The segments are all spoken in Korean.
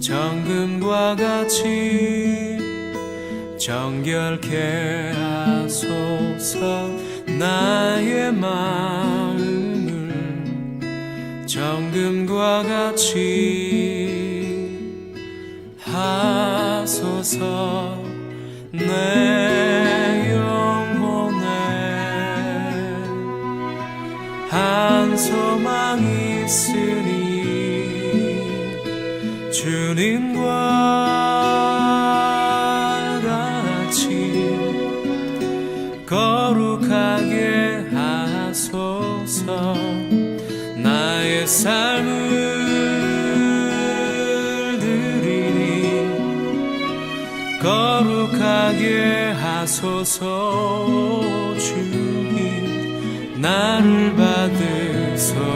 정금과 같이 정결케 하소서. 나의 마음을 정금과 같이 하소서. 내 영혼에 한 소망 있으니 주님과 같이 거룩하게 하소서. 나의 삶을 드리니 거룩하게 하소서. 주님 나를 받으소서.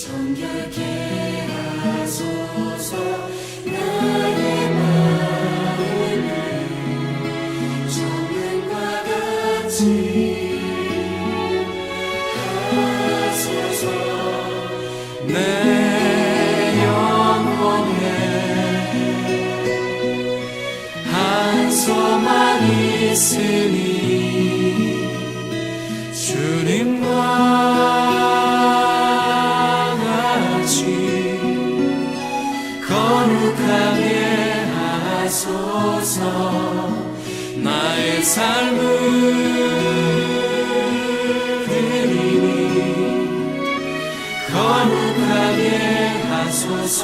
정결케 하소서. 나의 마음을 정금과 같이 하소서. 내 영혼에 한 소망 있으니 주님과 거룩하게 하소서. 나의 삶을 드리니 거룩하게 하소서.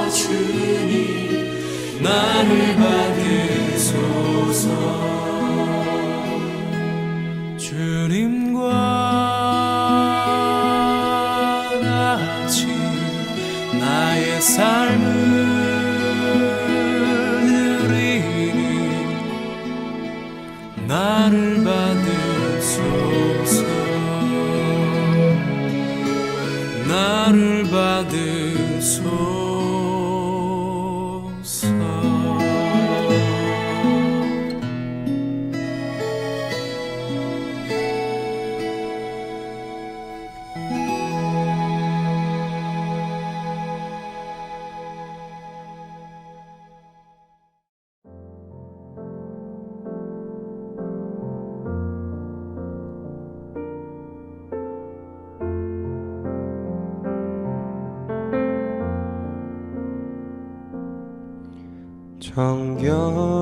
주님 나를 받으소서. 주님과 같이 나의 삶을 드리니 나를 받으소서. 나를 받으소서.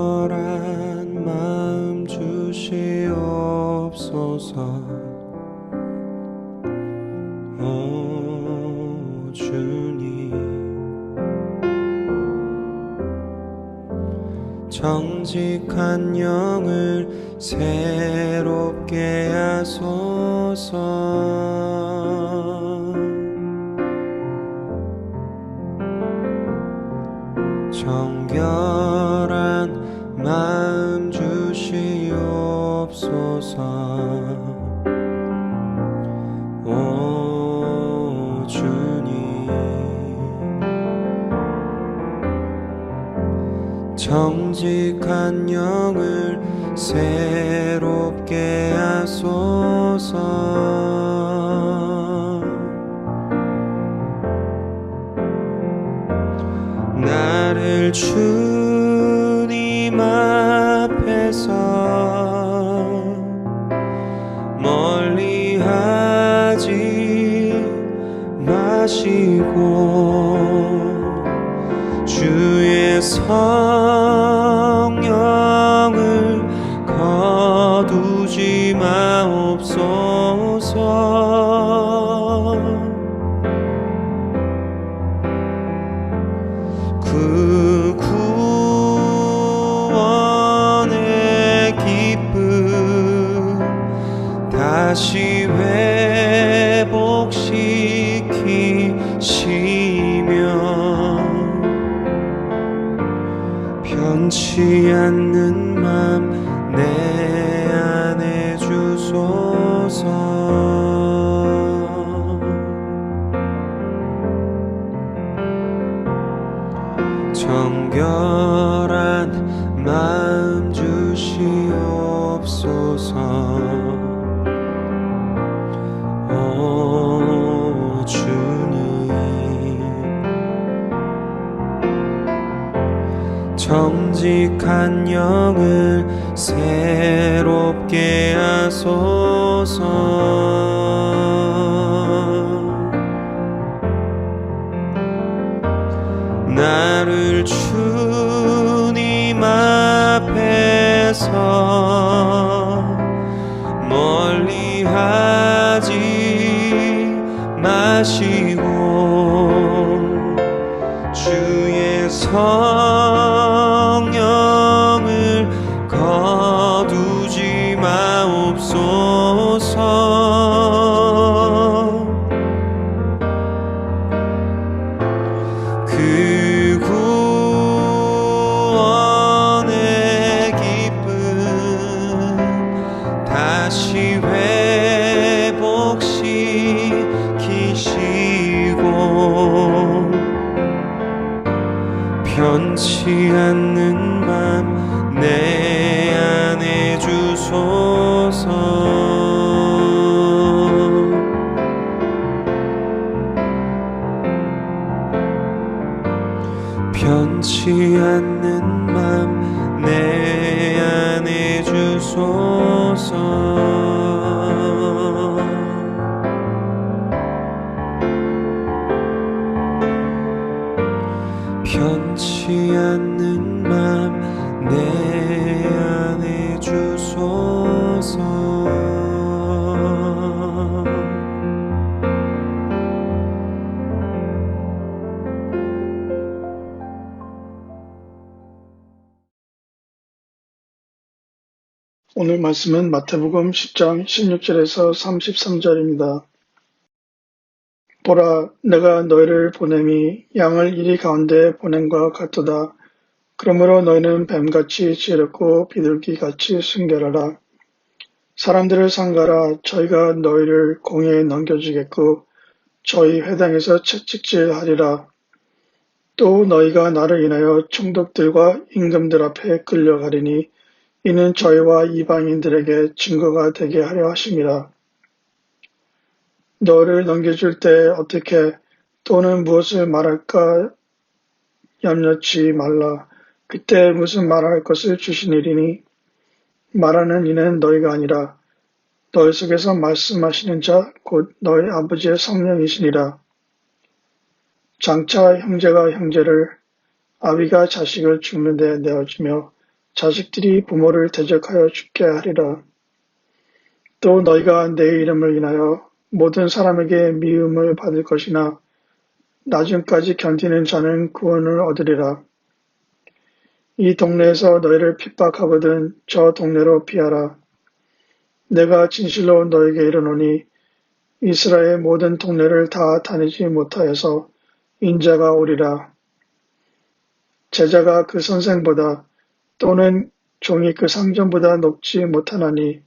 정결한 마음 주시옵소서. 오 주님, 정직한 영을 새롭게 하소서. 정결한 마음 주시옵소서. 오 주님, 정직한 영을 새롭게 하소서. 나를 주님 앞에서 멀리하지 마시고 주의 성령을 거두지 마옵소서. 그 구원의 기쁨 다시 회복시키소서. 정직한 영을 새롭게 하소서. 나를 주님 앞에서 멀리하지 마시고 주의 성령을 거두지 마옵소서. 그 구원의 기쁨 다시 회복시키시고 변치 않는 맘 내 안에 주소서. 변치 않는 맘 내 안에 주소서. 변치 않는 맘 내 안에 주소서. 오늘 말씀은 마태복음 10장 16절에서 33절입니다. 보라, 내가 너희를 보냄이 양을 이리 가운데 보냄과 같도다. 그러므로 너희는 뱀같이 지혜롭고 비둘기같이 순결하라. 사람들을 상가라. 저희가 너희를 공회에 넘겨주겠고 저희 회당에서 채찍질하리라. 또 너희가 나를 인하여 총독들과 임금들 앞에 끌려가리니 이는 저희와 이방인들에게 증거가 되게 하려 하심이라. 너를 넘겨줄 때 어떻게 또는 무엇을 말할까 염려치 말라. 그때 무슨 말할 것을 주시니리니 말하는 이는 너희가 아니라 너희 속에서 말씀하시는 자 곧 너희 아버지의 성령이시니라. 장차 형제가 형제를 아비가 자식을 죽는 데 내어주며 자식들이 부모를 대적하여 죽게 하리라. 또 너희가 내 이름을 인하여 모든 사람에게 미움을 받을 것이나 나중까지 견디는 자는 구원을 얻으리라. 이 동네에서 너희를 핍박하거든 저 동네로 피하라. 내가 진실로 너희에게 이르노니 이스라엘 모든 동네를 다 다니지 못하여서 인자가 오리라. 제자가 그 선생보다 또는 종이 그 상전보다 높지 못하나니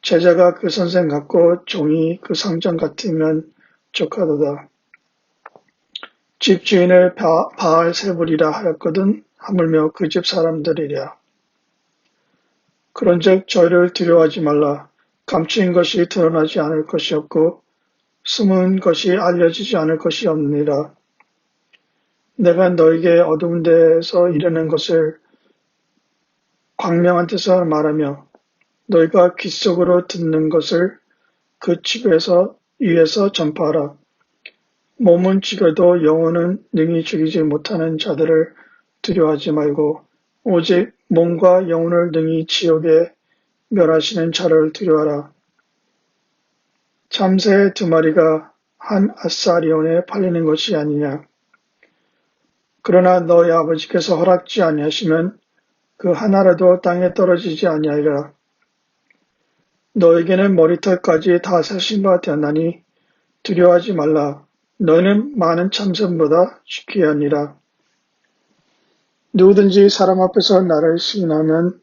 제자가 그 선생 같고 종이 그 상전 같으면 족하도다. 집주인을 바알세불이라 하였거든 하물며 그 집 사람들이랴. 그런즉 저희를 두려워하지 말라. 감추인 것이 드러나지 않을 것이 없고 숨은 것이 알려지지 않을 것이 없느니라. 내가 너에게 어두운 데에서 이르는 것을 광명한 데서 말하며 너희가 귓속으로 듣는 것을 그 집에서 위에서 전파하라. 몸은 죽여도 영혼은 능히 죽이지 못하는 자들을 두려워하지 말고 오직 몸과 영혼을 능히 지옥에 멸하시는 자를 두려워하라. 참새 2마리가 한 아사리온에 팔리는 것이 아니냐. 그러나 너희 아버지께서 허락지 아니하시면 그 하나라도 땅에 떨어지지 아니하리라. 너에게는 머리털까지 다 세신 바 되었나니 두려워하지 말라. 너는 많은 참새보다 귀하니라. 누구든지 사람 앞에서 나를 시인하면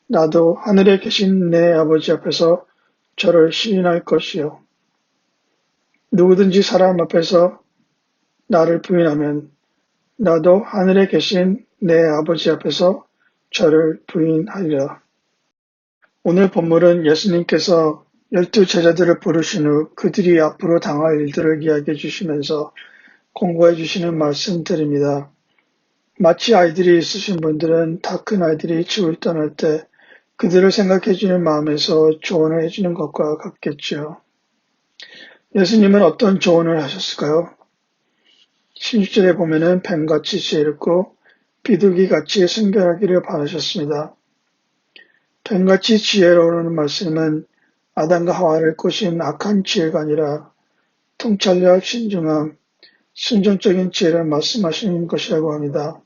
나도 하늘에 계신 내 아버지 앞에서 저를 시인할 것이요. 누구든지 사람 앞에서 나를 부인하면 나도 하늘에 계신 내 아버지 앞에서 저를 부인하리라. 오늘 본문은 예수님께서 12 제자들을 부르신 후 그들이 앞으로 당할 일들을 이야기해 주시면서 공부해 주시는 말씀들입니다. 마치 아이들이 있으신 분들은 다 큰 아이들이 집을 떠날 때 그들을 생각해주는 마음에서 조언을 해주는 것과 같겠지요. 예수님은 어떤 조언을 하셨을까요? 16절에 보면은 뱀같이 지혜롭고 비둘기같이 순결하기를 바라셨습니다. 뱀같이 지혜로우라는 말씀은 아담과 하와를 꼬신 악한 지혜가 아니라 통찰력, 신중함, 순종적인 지혜를 말씀하시는 것이라고 합니다.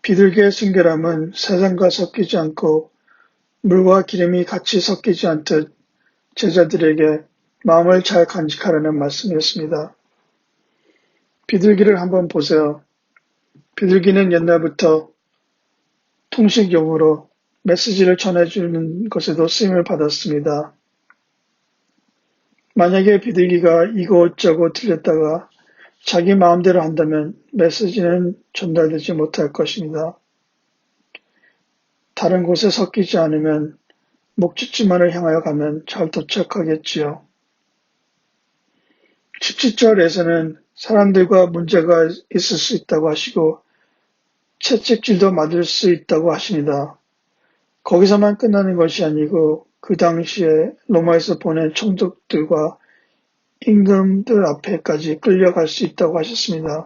비둘기의 순결함은 세상과 섞이지 않고 물과 기름이 같이 섞이지 않듯 제자들에게 마음을 잘 간직하라는 말씀이었습니다. 비둘기를 한번 보세요. 비둘기는 옛날부터 통식용으로 메시지를 전해주는 것에도 쓰임을 받았습니다. 만약에 비둘기가 이곳저곳 들렸다가 자기 마음대로 한다면 메시지는 전달되지 못할 것입니다. 다른 곳에 섞이지 않으면 목적지만을 향하여 가면 잘 도착하겠지요. 17절에서는 사람들과 문제가 있을 수 있다고 하시고 채찍질도 맞을 수 있다고 하십니다. 거기서만 끝나는 것이 아니고 그 당시에 로마에서 보낸 총독들과 임금들 앞에까지 끌려갈 수 있다고 하셨습니다.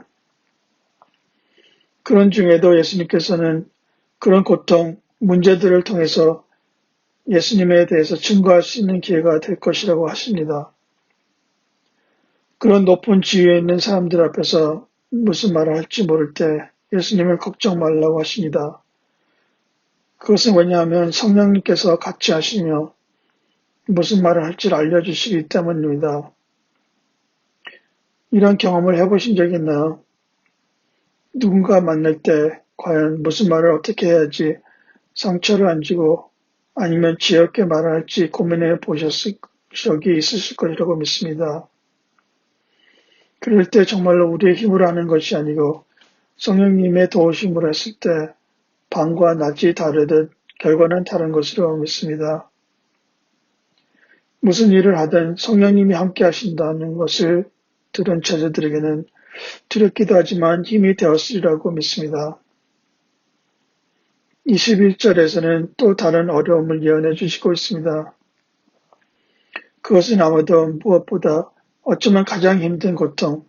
그런 중에도 예수님께서는 그런 고통, 문제들을 통해서 예수님에 대해서 증거할 수 있는 기회가 될 것이라고 하십니다. 그런 높은 지위에 있는 사람들 앞에서 무슨 말을 할지 모를 때 예수님을 걱정 말라고 하십니다. 그것은 왜냐하면 성령님께서 같이 하시며 무슨 말을 할지를 알려주시기 때문입니다. 이런 경험을 해보신 적이 있나요? 누군가 만날 때 과연 무슨 말을 어떻게 해야지 상처를 안 주고 아니면 지혜롭게 말을 할지 고민해 보셨을 적이 있으실 것이라고 믿습니다. 그럴 때 정말로 우리의 힘으로 하는 것이 아니고 성령님의 도우심으로 했을 때 밤과 낮이 다르듯 결과는 다른 것으로 믿습니다. 무슨 일을 하든 성령님이 함께 하신다는 것을 들은 제자들에게는 두렵기도 하지만 힘이 되었으리라고 믿습니다. 21절에서는 또 다른 어려움을 예언해 주시고 있습니다. 그것은 아마도 무엇보다 어쩌면 가장 힘든 고통,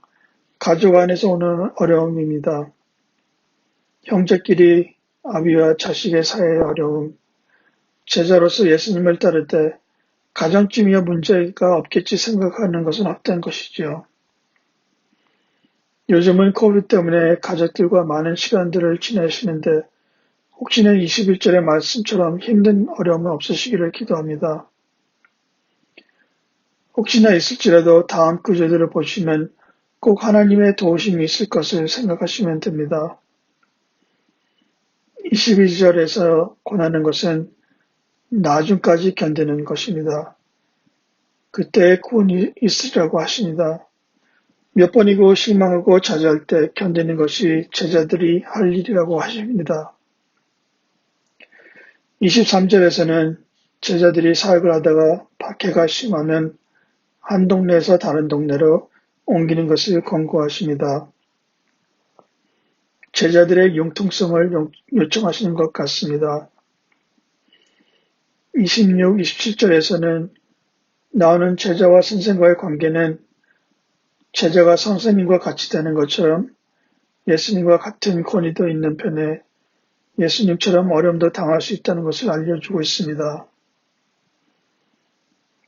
가족 안에서 오는 어려움입니다. 형제끼리 아비와 자식의 사이의 어려움, 제자로서 예수님을 따를 때 가정쯤이야 문제가 없겠지 생각하는 것은 헛된 것이지요. 요즘은 코비드 때문에 가족들과 많은 시간들을 지내시는데 혹시나 21절의 말씀처럼 힘든 어려움은 없으시기를 기도합니다. 혹시나 있을지라도 다음 구절들을 보시면 꼭 하나님의 도우심이 있을 것을 생각하시면 됩니다. 22절에서 권하는 것은 나중까지 견디는 것입니다. 그때의 구원이 있으리라고 하십니다. 몇 번이고 실망하고 좌절할 때 견디는 것이 제자들이 할 일이라고 하십니다. 23절에서는 제자들이 사역을 하다가 박해가 심하면 한 동네에서 다른 동네로 옮기는 것을 권고하십니다. 제자들의 융통성을 요청하시는 것 같습니다. 26, 27절에서는 나오는 제자와 선생과의 관계는 제자가 선생님과 같이 되는 것처럼 예수님과 같은 권위도 있는 편에 예수님처럼 어려움도 당할 수 있다는 것을 알려주고 있습니다.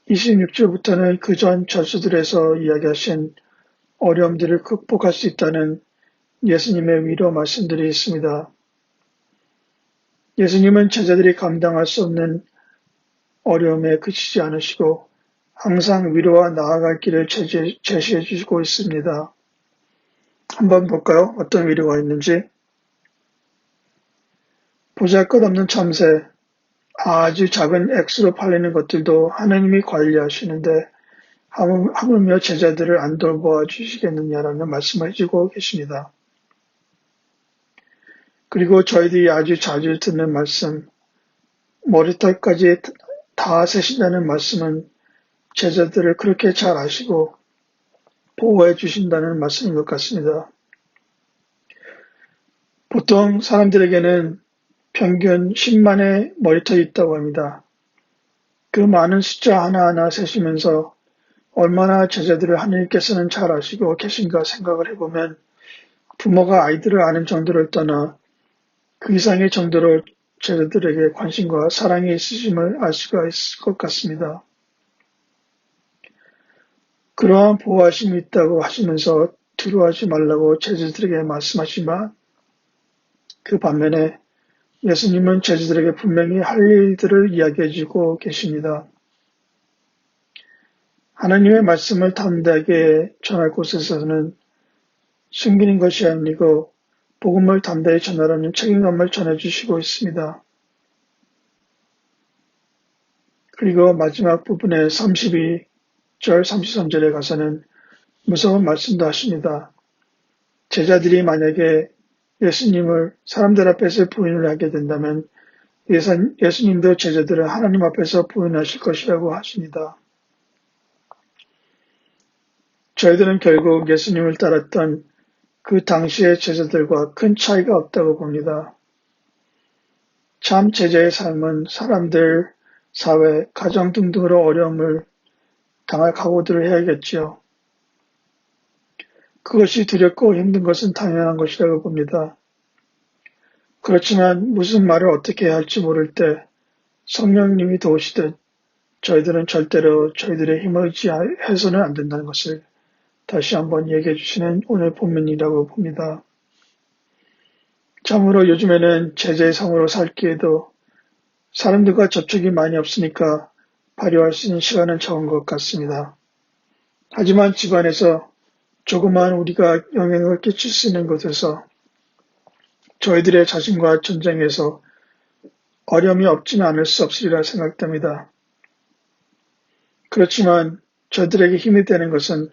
26절부터는 그전 저수들에서 이야기하신 어려움들을 극복할 수 있다는 예수님의 위로 말씀들이 있습니다. 예수님은 제자들이 감당할 수 없는 어려움에 그치지 않으시고 항상 위로와 나아갈 길을 제시해 주시고 있습니다. 한번 볼까요? 어떤 위로가 있는지. 보잘것없는 참새, 아주 작은 액수로 팔리는 것들도 하나님이 관리하시는데 하물며 제자들을 안 돌보아 주시겠느냐라는 말씀을 해주고 계십니다. 그리고 저희들이 아주 자주 듣는 말씀, 머리털까지 다 세신다는 말씀은 제자들을 그렇게 잘 아시고 보호해 주신다는 말씀인 것 같습니다. 보통 사람들에게는 평균 10만의 머리털이 있다고 합니다. 그 많은 숫자 하나하나 세시면서 얼마나 제자들을 하나님께서는 잘 아시고 계신가 생각을 해보면 부모가 아이들을 아는 정도를 떠나 그 이상의 정도로 제자들에게 관심과 사랑이 있으심을 알 수가 있을 것 같습니다. 그러한 보호하심이 있다고 하시면서 두려워하지 말라고 제자들에게 말씀하시지만 그 반면에 예수님은 제자들에게 분명히 할 일들을 이야기해 주고 계십니다. 하나님의 말씀을 담대하게 전할 곳에서는 숨기는 것이 아니고 복음을 담대히 전하라는 책임감을 전해주시고 있습니다. 그리고 마지막 부분의 32절, 33절에 가서는 무서운 말씀도 하십니다. 제자들이 만약에 예수님을 사람들 앞에서 부인을 하게 된다면 예수님도 제자들을 하나님 앞에서 부인하실 것이라고 하십니다. 저희들은 결국 예수님을 따랐던 그 당시의 제자들과 큰 차이가 없다고 봅니다. 참 제자의 삶은 사람들, 사회, 가정 등등으로 어려움을 당할 각오들을 해야겠지요. 그것이 두렵고 힘든 것은 당연한 것이라고 봅니다. 그렇지만 무슨 말을 어떻게 해야 할지 모를 때 성령님이 도우시듯 저희들은 절대로 저희들의 힘을 의지해서는 안 된다는 것을 다시 한번 얘기해 주시는 오늘 본문이라고 봅니다. 참으로 요즘에는 제자의 삶으로 살기에도 사람들과 접촉이 많이 없으니까 발휘할 수 있는 시간은 적은 것 같습니다. 하지만 집안에서 조그마한 우리가 영향을 끼칠 수 있는 곳에서 저희들의 자신과 전쟁에서 어려움이 없지는 않을 수 없으리라 생각됩니다. 그렇지만 저희들에게 힘이 되는 것은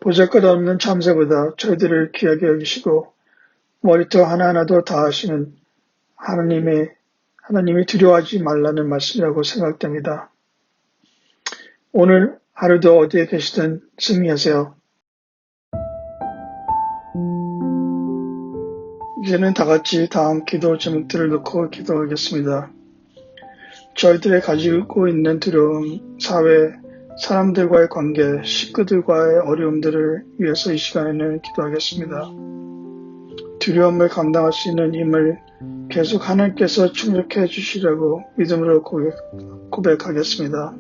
보잘것없는 참새보다 저희들을 귀하게 여기시고 머리털 하나하나도 다 하시는 하나님이 두려워하지 말라는 말씀이라고 생각됩니다. 오늘 하루도 어디에 계시든 승리하세요. 이제는 다 같이 다음 기도 제목들을 놓고 기도하겠습니다. 저희들의 가지고 있는 두려움, 사회, 사람들과의 관계, 식구들과의 어려움들을 위해서 이 시간에는 기도하겠습니다. 두려움을 감당할 수 있는 힘을 계속 하나님께서 충족해 주시라고 믿음으로 고백하겠습니다.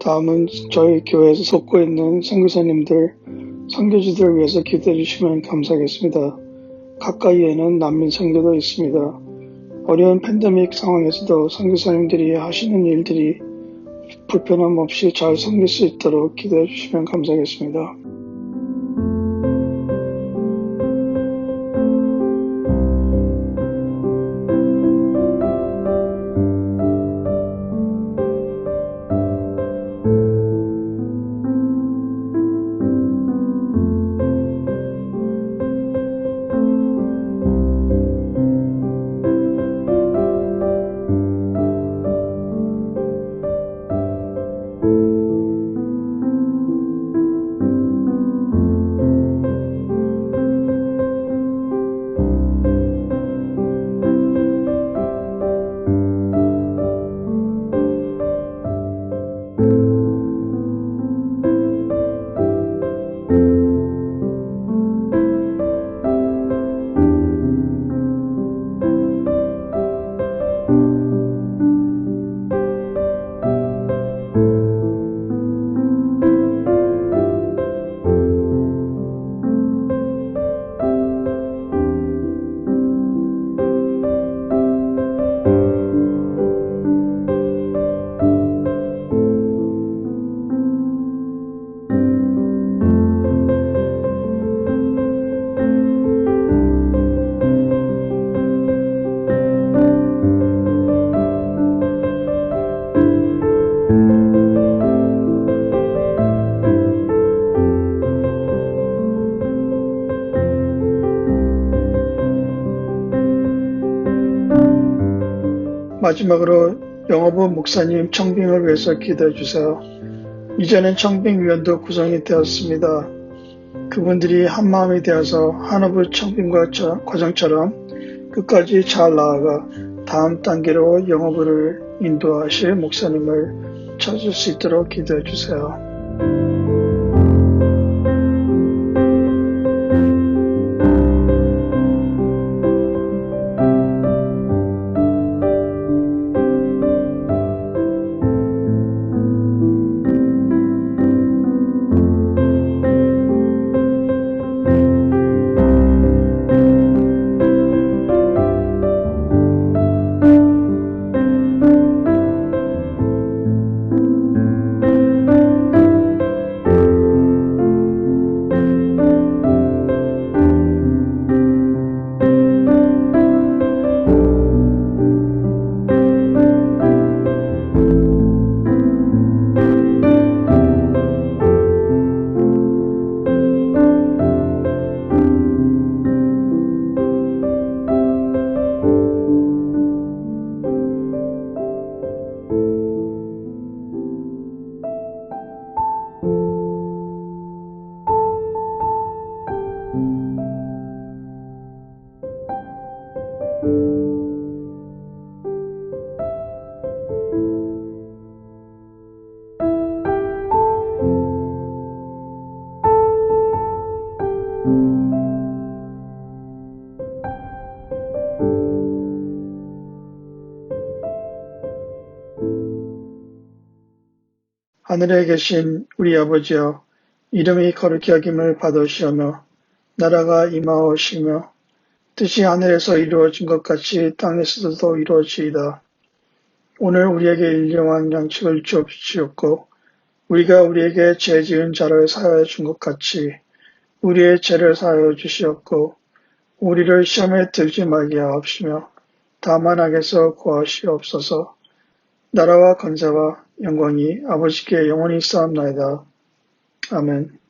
다음은 저희 교회에서 돕고 있는 선교사님들, 선교지들을 위해서 기도해 주시면 감사하겠습니다. 가까이에는 난민 선교도 있습니다. 어려운 팬데믹 상황에서도 선교사님들이 하시는 일들이 불편함 없이 잘 섬길 수 있도록 기도해 주시면 감사하겠습니다. 마지막으로 영어부 목사님 청빙을 위해서 기도해 주세요. 이제는 청빙위원도 구성이 되었습니다. 그분들이 한마음이 되어서 한어부 청빙 과정처럼 끝까지 잘 나아가 다음 단계로 영어부를 인도하실 목사님을 찾을 수 있도록 기도해 주세요. 하늘에 계신 우리 아버지여, 이름이 거룩히 여김을 받으시오며 나라가 임하오시며 뜻이 하늘에서 이루어진 것 같이 땅에서도 이루어지이다. 오늘 우리에게 일용할 양식을 주옵시옵고 우리가 우리에게 죄 지은 자를 사하여 준 것 같이 우리의 죄를 사하여 주시옵고 우리를 시험에 들지 말게 하옵시며 다만 악에서 구하시옵소서. 나라와 권세와 영광이 아버지께 영원히 쌓옵나이다. 아멘.